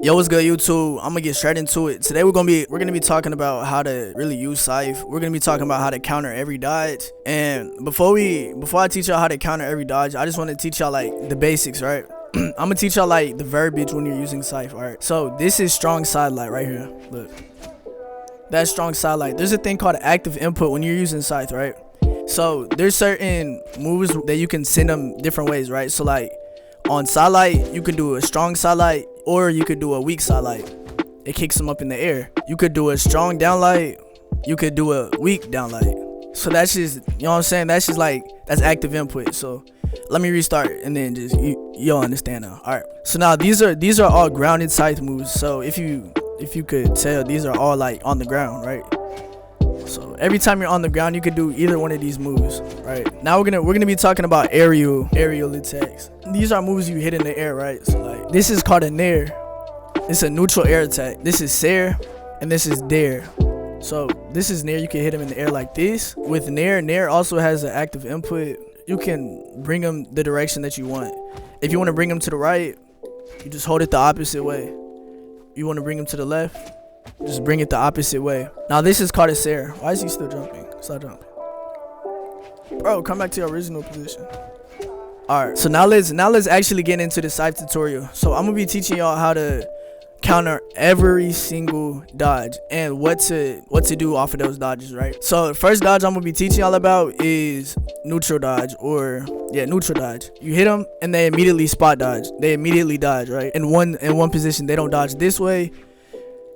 Yo, what's good, YouTube? I'm gonna get straight into it. Today we're gonna be talking about how to really use Scythe. We're gonna be talking about how to counter every dodge. And before I teach y'all how to counter every dodge, I just want to teach y'all like the basics, right? I'm gonna teach y'all like the verbiage when you're using Scythe. All right. So this is strong sidelight right here. Look, that's strong sidelight. There's a thing called active input when you're using Scythe, right? So there's certain moves that you can send them different ways, right? So like on sidelight, you can do a strong sidelight or you could do a weak sidelight. It kicks them up in the air. You could do a strong downlight. You could do a weak downlight. So that's just, you know what I'm saying? That's just like, that's active input. So let me restart and then just, you'll understand now. All right. So now these are all grounded Scythe moves. So if you could tell, these are all like on the ground, right? So every time you're on the ground, you could do either one of these moves, right? Now we're gonna be talking about aerial attacks. These are moves you hit in the air, right? So like this is called a nair. It's a neutral air attack. This is sair, and this is dare. So this is nair. You can hit them in the air like this. With nair also has an active input. You can bring them the direction that you want. If you want to bring them to the right, you just hold it the opposite way. You want to bring them to the left, just bring it the opposite way. Now this is called a sair. Why is he still jumping? Stop jumping. Bro, come back to your original position. Alright, so now let's actually get into the Scythe tutorial. So I'm gonna be teaching y'all how to counter every single dodge and what to do off of those dodges, right? So the first dodge I'm gonna be teaching y'all about is neutral dodge, or neutral dodge. You hit them and they immediately spot dodge. They immediately dodge, right? In one position. They don't dodge this way.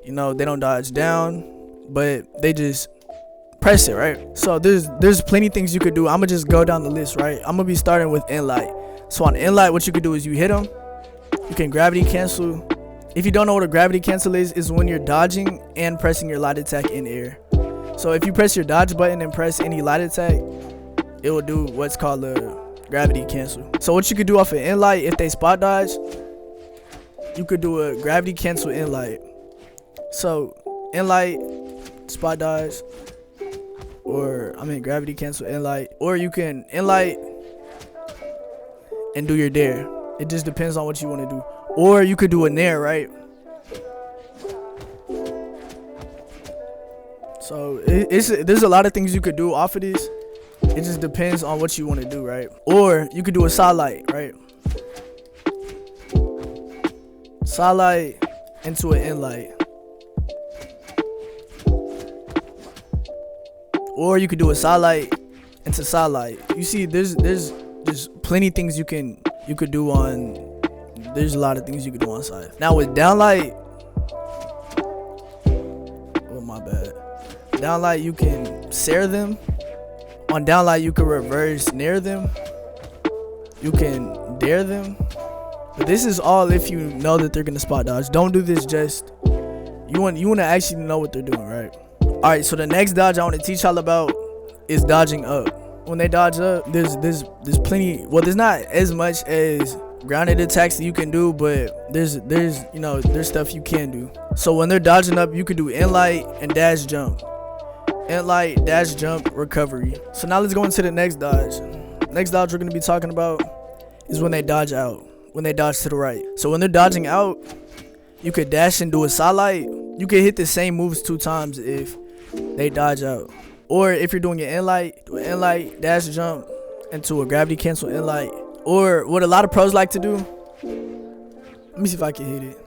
You know, they don't dodge down, but they just press it, right? So there's plenty of things you could do. I'm gonna just go down the list, right? I'm gonna be starting with inlight. So on inlight, what you could do is you hit them. You can gravity cancel. If you don't know what a gravity cancel is when you're dodging and pressing your light attack in air. So if you press your dodge button and press any light attack, it will do what's called a gravity cancel. So what you could do off of inlight, if they spot dodge, you could do a gravity cancel inlight. So inlight, spot dodge, gravity cancel inlight, or you can inlight and do your dare. It just depends on what you want to do. Or you could do a nair, right? So there's a lot of things you could do off of this. It just depends on what you want to do, right? Or you could do a sidelight, right? Sidelight into an inlight. Or you could do a sidelight into sidelight. You see, there's plenty of things you could do on. There's a lot of things you could do on Scythe. Now with downlight, oh my bad. Downlight, you can sair them. On downlight, you can reverse nair them. You can dare them. But this is all if you know that they're gonna spot dodge. Don't do this just you want to actually know what they're doing, right? Alright, so the next dodge I want to teach y'all about is dodging up. When they dodge up, there's plenty. Well, there's not as much as grounded attacks that you can do, but there's stuff you can do. So when they're dodging up, you could do inlight and dash jump. Inlight, dash jump, recovery. So now let's go into the next dodge. Next dodge we're gonna be talking about is when they dodge out. When they dodge to the right. So when they're dodging out, you could dash and do a sidelight. You could hit the same moves 2 times if they dodge out. Or if you're doing an inlight, do an inlight, dash jump into a gravity cancel inlight. Or what a lot of pros like to do. Let me see if I can hit it.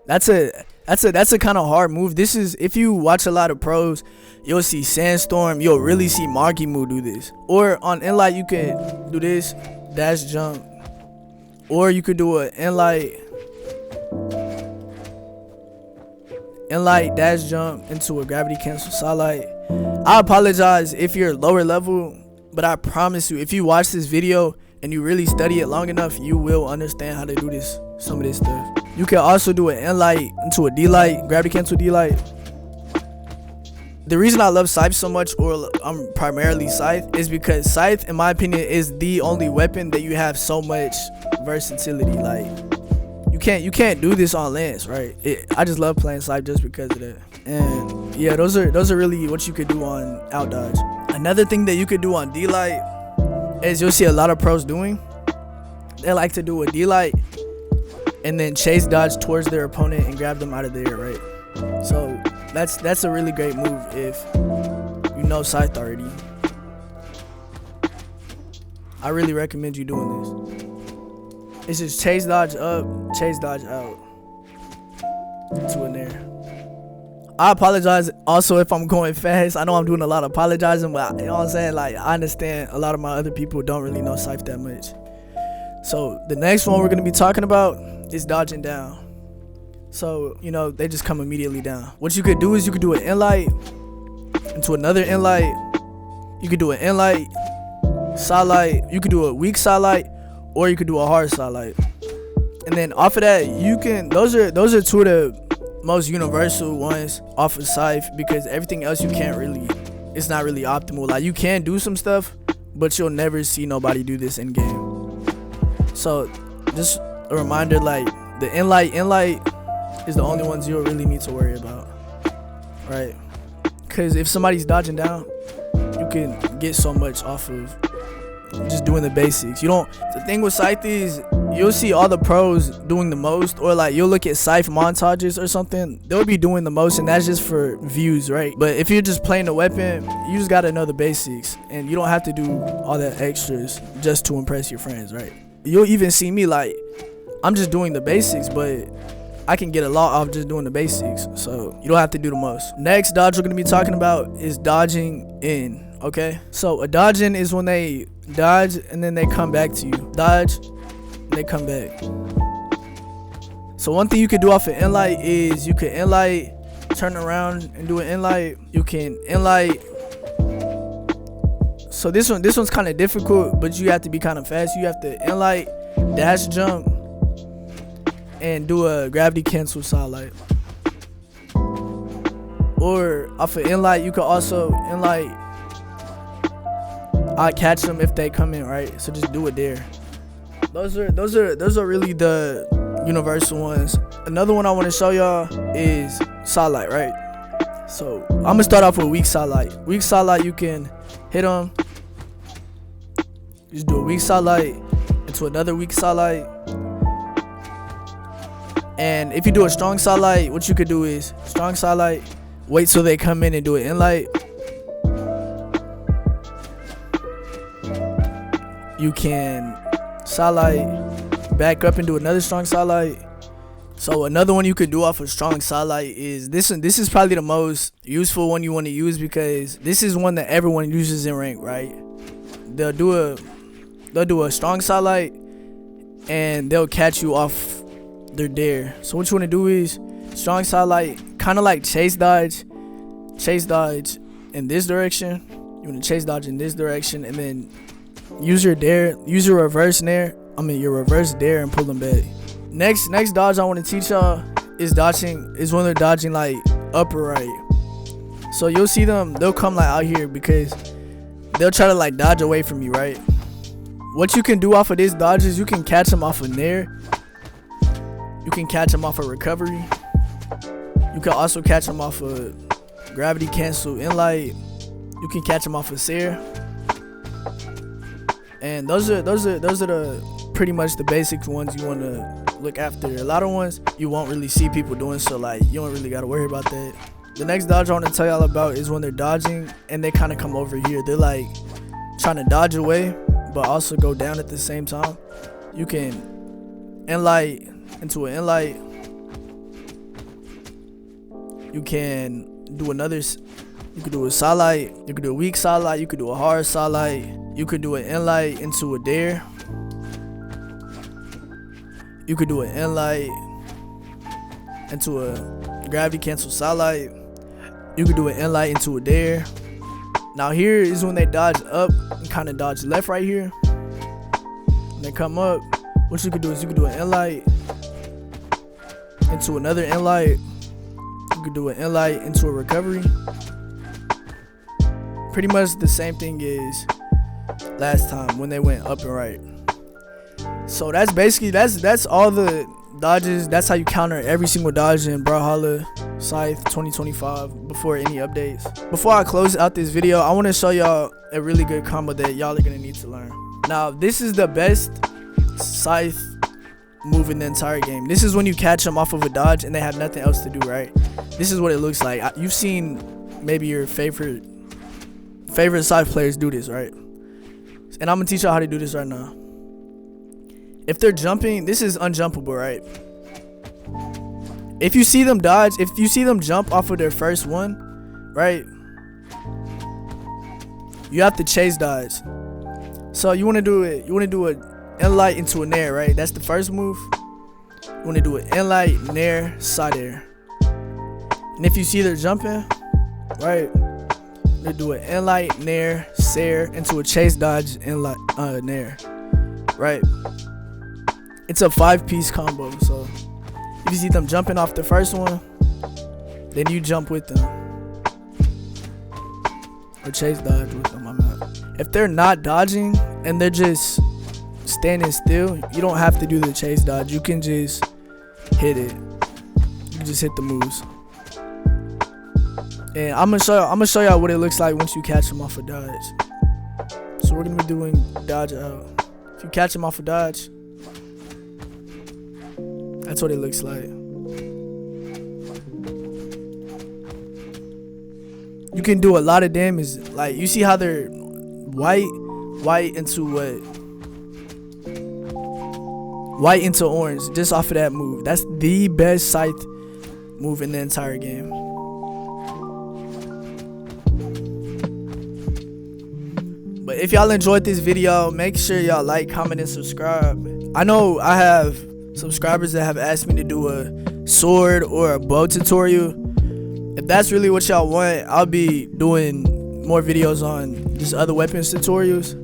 That's a kind of hard move. This is, if you watch a lot of pros, you'll see Sandstorm. You'll really see Markimu do this. Or on inlight, you can do this, dash jump. Or you could do an inlight, dash jump into a gravity cancel sidelight. I apologize if you're lower level, but I promise you, if you watch this video and you really study it long enough, you will understand how to do some of this stuff. You can also do an inlight into a D-light, gravity cancel D-light. The reason I love Scythe so much, or I'm primarily Scythe, is because Scythe, in my opinion, is the only weapon that you have so much versatility. Like, you can't do this on Lance, right? I just love playing Scythe just because of that. And yeah, those are really what you could do on out dodge. Another thing that you could do on D-light, as you'll see a lot of pros doing, they like to do a D-light and then chase dodge towards their opponent and grab them out of the air, right? So that's a really great move if you know Scythe already. I really recommend you doing this. It's just chase dodge up, chase dodge out to in there. I apologize also if I'm going fast. I know I'm doing a lot of apologizing, but you know what I'm saying? Like, I understand a lot of my other people don't really know Scythe that much. So the next one we're going to be talking about is dodging down. So, you know, they just come immediately down. What you could do is you could do an in-light into another in-light. You could do an in-light, side-light. You could do a weak side-light, or you could do a hard side-light. And then off of that, you can, those are two of the most universal ones off of Scythe, because everything else you can't really, it's not really optimal. Like, you can do some stuff, but you'll never see nobody do this in game. So just a reminder, like, the in-light is the only ones you'll really need to worry about, right? Because if somebody's dodging down, you can get so much off of just doing the basics. You don't, the thing with Scythe is you'll see all the pros doing the most, or like you'll look at Scythe montages or something, they'll be doing the most, and that's just for views, right? But if you're just playing the weapon, you just gotta know the basics, and you don't have to do all that extras just to impress your friends, right? You'll even see me, like, I'm just doing the basics, but I can get a lot off just doing the basics, so you don't have to do the most. Next dodge we're gonna be talking about is dodging in. Okay, so a dodge in is when they dodge and then they come back to you. Dodge and they come back. So one thing you could do off an in-light is you could in-light, turn around and do an in-light. You can in-light. So this one's kind of difficult, but you have to be kind of fast. You have to in-light, dash jump, and do a gravity cancel side light. Or off an in-light, you could also in-light, I catch them if they come in, right? So just do it there. Those are really the universal ones. Another one I want to show y'all is side light, right? So I'm gonna start off with weak side light. Weak side light, you can hit them, just do a weak side light into another weak side light. And if you do a strong side light, what you could do is strong side light, wait till they come in and do it in light. You can side light, back up and do another strong side light. So another one you could do off a strong side light is this one. This is probably the most useful one you want to use, because this is one that everyone uses in rank, right? They'll do a strong side light and they'll catch you off their dare. So what you want to do is strong side light, kind of like chase dodge in this direction. You want to chase dodge in this direction, and then use your dare, use your reverse dare, and pull them back. Next dodge I want to teach y'all is when they're dodging like up or right. So you'll see them, they'll come like out here because they'll try to like dodge away from you, right? What you can do off of this dodge is you can catch them off of nair. You can catch them off of recovery. You can also catch them off of gravity cancel in-light. You can catch them off of Seer. And those are the pretty much the basic ones you want to look after. A lot of ones you won't really see people doing, so like you don't really got to worry about that. The next dodge I want to tell y'all about is when they're dodging and they kind of come over here. They're like trying to dodge away but also go down at the same time. You can in-light into an in-light. You can do you could do a side light, you could do a weak side light, you could do a hard side light, you could do an in-light into a dare, you could do an in-light into a gravity cancel side light, you could do an in-light into a dare. Now here is when they dodge up and kind of dodge left right here. When they come up, what you could do is you could do an in-light into another in-light. You could do an in-light into a recovery. Pretty much the same thing as last time when they went up and right. So that's basically that's all the dodges. That's how you counter every single dodge in Brawlhalla Scythe 2025 before any updates. Before I close out this video, I want to show y'all a really good combo that y'all are gonna need to learn. Now this is the best Scythe move in the entire game. This is when you catch them off of a dodge and they have nothing else to do, right? This is what it looks like. You've seen maybe your favorite Scythe players do this, right? And I'm gonna teach y'all how to do this right now. If they're jumping, this is unjumpable, right? If you see them dodge, if you see them jump off of their first one, right? You have to chase dodge. So you wanna do it, in light into a nair, right? That's the first move. You wanna do it in light, nair, side air. And if you see they're jumping, right? They do it in light, nair, sair into a chase dodge, in light, nair, right? It's a 5-piece combo. So if you see them jumping off the first one, then you jump with them or chase dodge with them. If they're not dodging and they're just standing still, you don't have to do the chase dodge. You can just hit it. You can just hit the moves. And I'm gonna show y'all what it looks like once you catch them off a dodge. So we're gonna be doing dodge out. If you catch them off a dodge, that's what it looks like. You can do a lot of damage. Like, you see how they're white into what? White into orange just off of that move. That's the best Scythe move in the entire game. But if y'all enjoyed this video, make sure y'all like, comment, and subscribe. I know I have subscribers that have asked me to do a sword or a bow tutorial. If that's really what y'all want, I'll be doing more videos on just other weapons tutorials.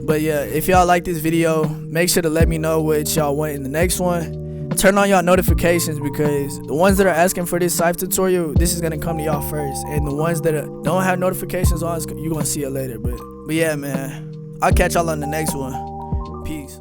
But yeah, if y'all like this video, make sure to let me know what y'all want in the next one. Turn on y'all notifications, because the ones that are asking for this Scythe tutorial, this is gonna come to y'all first, and the ones that don't have notifications on, you're gonna see it later. But yeah, man, I'll catch y'all on the next one. Peace.